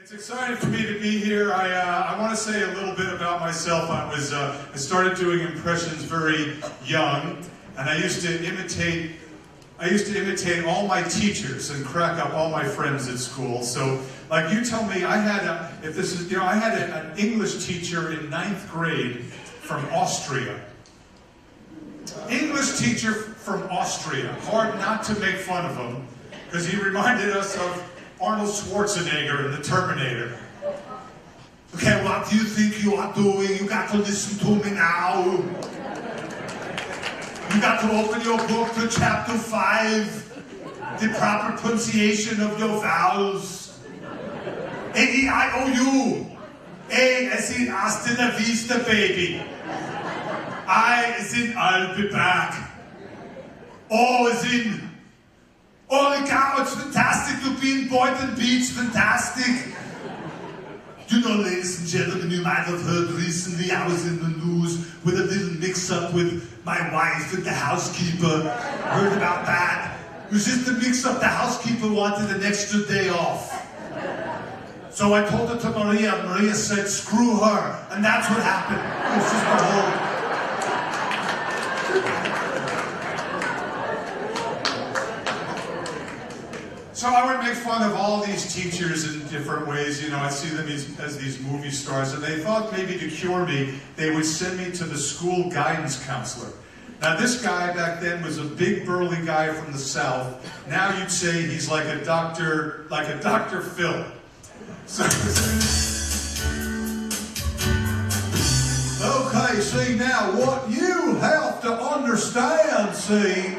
It's exciting for me to be here. I want to say a little bit about myself. I started doing impressions very young, and I used to imitate all my teachers and crack up all my friends at school. So, like, you tell me, I had an English teacher in 9th grade from Austria. English teacher from Austria. Hard not to make fun of him, because he reminded us of Arnold Schwarzenegger in The Terminator. Okay, what do you think you are doing? You got to listen to me now. You got to open your book to chapter 5. The proper pronunciation of your vowels. A-E-I-O-U. A as in hasta la vista, baby. I as in I'll be back. O as in oh, God, it's fantastic to be in Boynton Beach, fantastic. You know, ladies and gentlemen, you might have heard recently I was in the news with a little mix-up with my wife and the housekeeper. Heard about that? It was just a mix-up. The housekeeper wanted an extra day off. So I told it to Maria, and Maria said, screw her. And that's what happened. It was just the whole... So I would make fun of all these teachers in different ways. You know, I'd see them as these movie stars, and they thought maybe to cure me, they would send me to the school guidance counselor. Now, this guy back then was a big burly guy from the South. Now you'd say he's like a Dr. Phil. So, okay, see, now what you have to understand, see,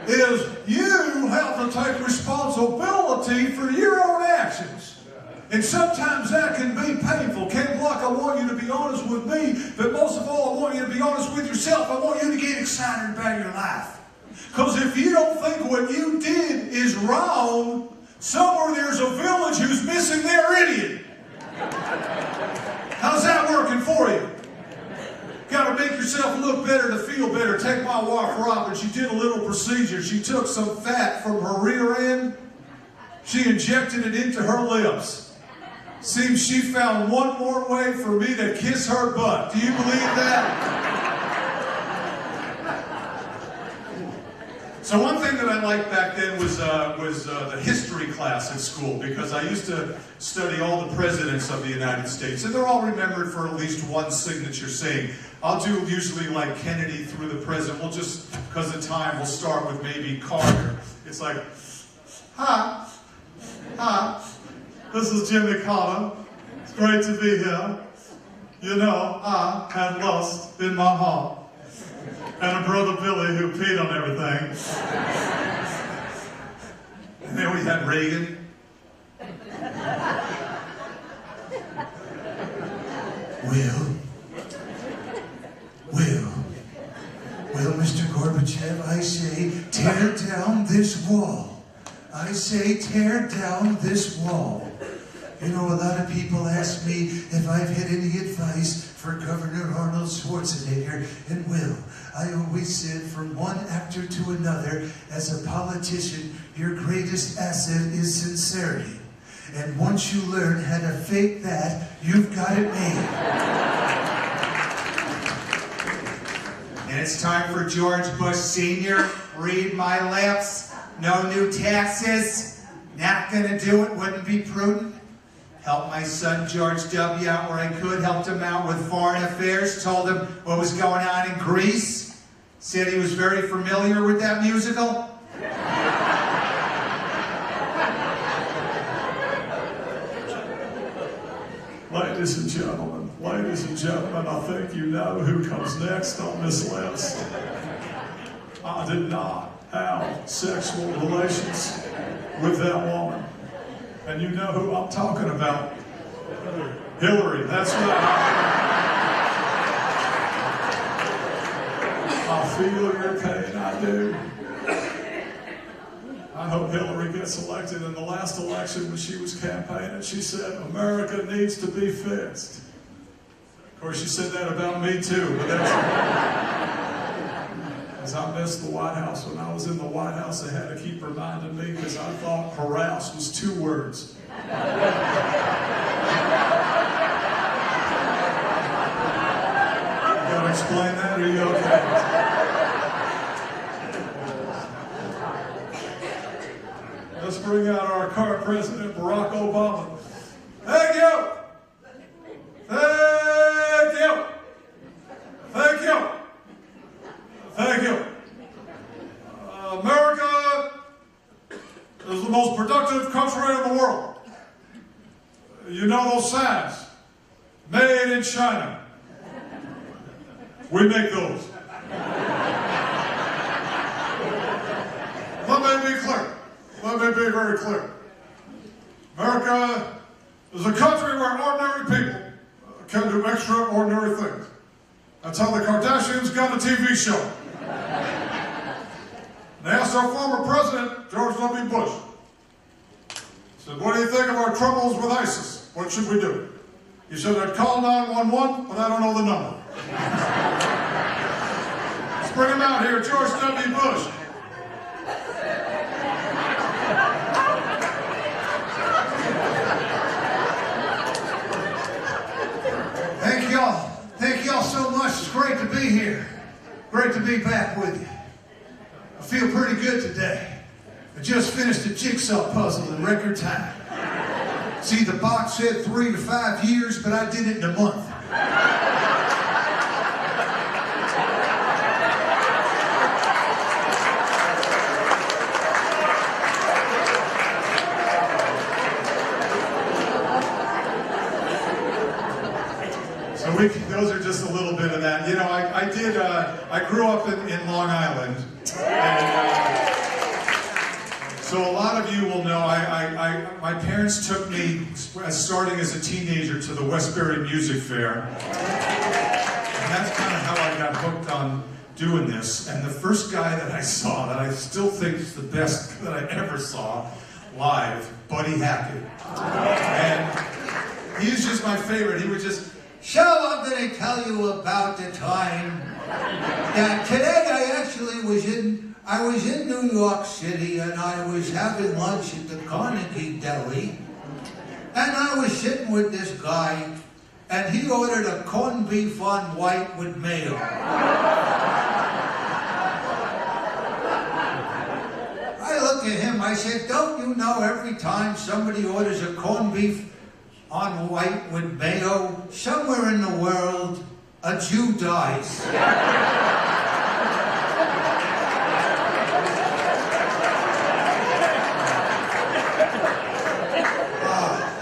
is you have to take responsibility for your own actions. And sometimes that can be painful. Ken Block, I want you to be honest with me, but most of all, I want you to be honest with yourself. I want you to get excited about your life. Because if you don't think what you did is wrong, somewhere there's a village who's missing their idiot. How's that working for you? Got to make yourself look better to feel better. Take my wife, Robin. She did a little procedure. She took some fat from her rear end. She injected it into her lips. Seems she found one more way for me to kiss her butt. Do you believe that? So one thing that I liked back then was the history class at school, because I used to study all the presidents of the United States, and they're all remembered for at least one signature saying. I'll do usually like Kennedy through the president. We'll just, because of time, we'll start with maybe Carter. It's like, hi, this is Jimmy Carter. It's great to be here. You know, I had lust in my heart. And a brother Billy who peed on everything. And then we had Reagan. Well, Mr. Gorbachev, I say, tear down this wall. I say, tear down this wall. You know, a lot of people ask me if I've had any advice for Governor Arnold Schwarzenegger, and Will, I always said from one actor to another, as a politician, your greatest asset is sincerity. And once you learn how to fake that, you've got it made. And it's time for George Bush Sr. Read my lips. No new taxes. Not gonna do it, wouldn't be prudent. Helped my son George W. out where I could. Helped him out with foreign affairs. Told him what was going on in Greece. Said he was very familiar with that musical. Ladies and gentlemen, I think you know who comes next on this list. I did not have sexual relations with that woman. And you know who I'm talking about. Hillary, that's right. I feel your pain, I do. I hope Hillary gets elected. In the last election when she was campaigning, she said, America needs to be fixed. Of course, she said that about me too, but that's because I missed the White House. When I was in the White House, they had to keep reminding me because I thought harass was 2 words. explain that? Are you okay? Let's bring out our current president, Barack Obama. Thank you! Thank you! Thank you! Thank you! America is the most productive country in the world. You know those signs? Made in China. We make those. Let me be clear. Let me be very clear. America is a country where ordinary people can do extraordinary things. That's how the Kardashians got a TV show. They asked our former president, George W. Bush, said, what do you think of our troubles with ISIS? What should we do? He said, I'd call 911, but I don't know the number. Let's bring him out here, George W. Bush. Thank y'all. Thank y'all so much. It's great to be here. Great to be back with you. I feel pretty good today. I just finished a jigsaw puzzle in record time. See, the box said 3 to 5 years, but I did it in a month. Those are just a little bit of that. You know, I grew up in Long Island. And, so a lot of you will know, my parents took me, starting as a teenager, to the Westbury Music Fair. And that's kind of how I got hooked on doing this. And the first guy that I saw, that I still think is the best that I ever saw live, Buddy Hackett. And he's just my favorite. He would just, so I'm going to tell you about the time that today I was in New York City and I was having lunch at the Carnegie Deli and I was sitting with this guy and he ordered a corned beef on white with mayo. I looked at him, I said, don't you know every time somebody orders a corned beef on white with mayo, somewhere in the world, a Jew dies.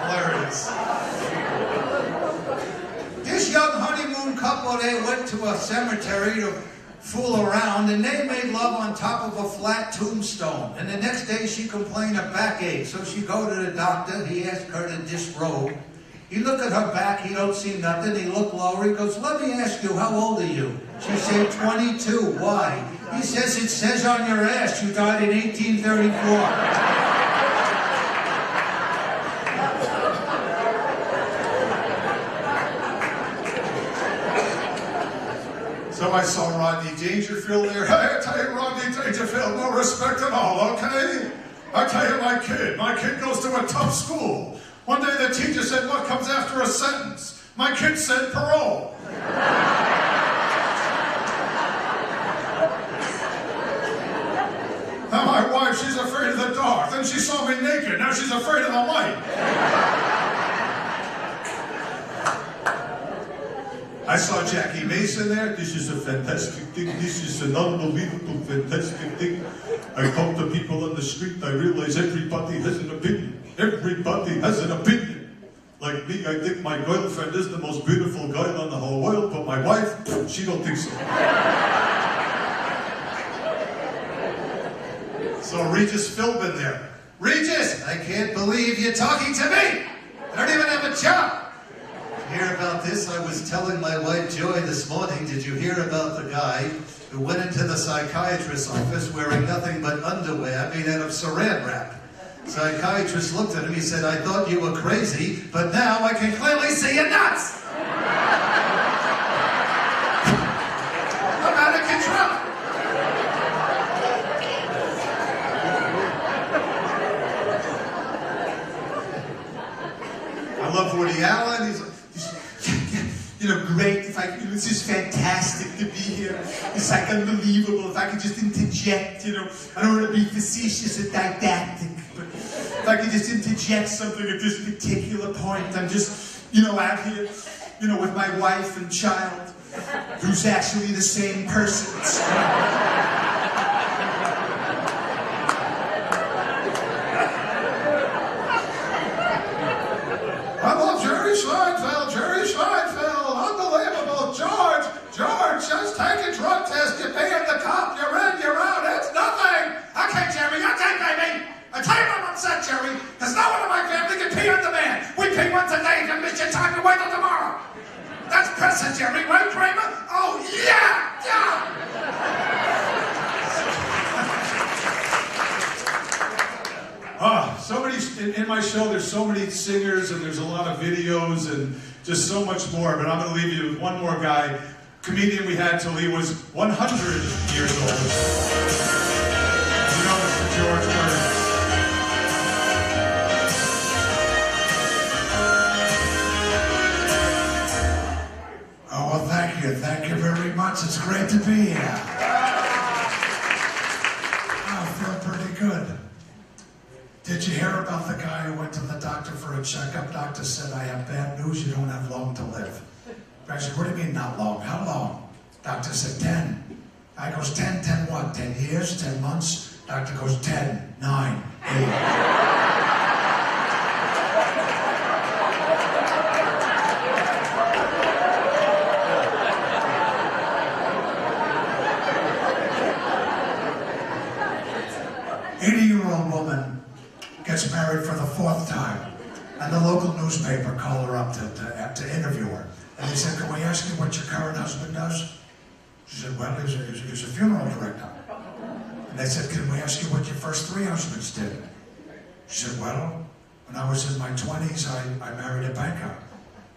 Hilarious. This young honeymoon couple, they went to a cemetery to fool around, and they made love on top of a flat tombstone. And the next day she complained of backache, so she go to the doctor. He asked her to disrobe. He looked at her back, he don't see nothing. He looked lower, he goes, let me ask you, how old are you? She said, 22. Why? He says, it says on your ass you died in 1834. So I saw Rodney Dangerfield there. I tell you, Rodney Dangerfield, no respect at all, okay? I tell you, my kid goes to a tough school. One day the teacher said, what comes after a sentence? My kid said parole. Now my wife, she's afraid of the dark. Then she saw me naked. Now she's afraid of the light. I saw Jackie Mason there. This is a fantastic thing. This is an unbelievable, fantastic thing. I talk to people on the street. I realize everybody has an opinion. Everybody has an opinion. Like me, I think my girlfriend is the most beautiful girl on the whole world, but my wife, she don't think so. So Regis Philbin there. Regis, I can't believe you're talking to me. I don't even have a job. Hear about this? I was telling my wife Joy this morning, did you hear about the guy who went into the psychiatrist's office wearing nothing but underwear made out of saran wrap? Psychiatrist looked at him, he said, I thought you were crazy, but now I can clearly see you're nuts! I'm out of control! I love Woody Allen. He's great. If I, this is fantastic to be here. It's like unbelievable. If I could just interject, I don't want to be facetious or didactic, but if I could just interject something at this particular point. I'm just, out here, with my wife and child, who's actually the same person. Jerry Schweinfeld, unbelievable. George, just take a drug test. You pay him the cop, you're in, you're out, it's nothing. Okay, Jerry, baby. I tell you what I'm upset, Jerry, because no one in my family can pee on demand. We pee once a day, you miss your time, you wait till tomorrow. That's pressing, Jerry, right, Kramer? Oh, yeah. So many, in my show, there's so many singers and there's a lot of videos and just so much more, but I'm going to leave you with one more guy, comedian we had till he was 100 years old. Mr. George Curtis. Oh, well, thank you very much. It's great to be here. I feel pretty good. Did you hear about the guy who went to the doctor for a checkup? Doctor said, I have bad news, you don't have long to live. I said, what do you mean not long? How long? Doctor said, 10. Guy goes, 10 what? 10 years, 10 months? Doctor goes, 10, 9, 8. 80-year-old woman gets married for the 4th time, and the local newspaper called her up to interview her. And they said, can we ask you what your current husband does? She said, well, he's a funeral director. And they said, can we ask you what your first 3 husbands did? She said, well, when I was in my 20s, I married a banker.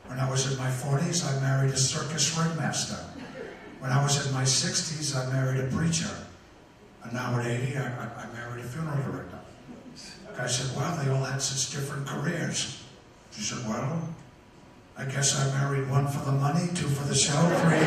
When I was in my 40s, I married a circus ringmaster. When I was in my 60s, I married a preacher. And now at 80, I married a funeral director. I said, well, they all had such different careers. She said, well, I guess I married 1 for the money, 2 for the show, 3...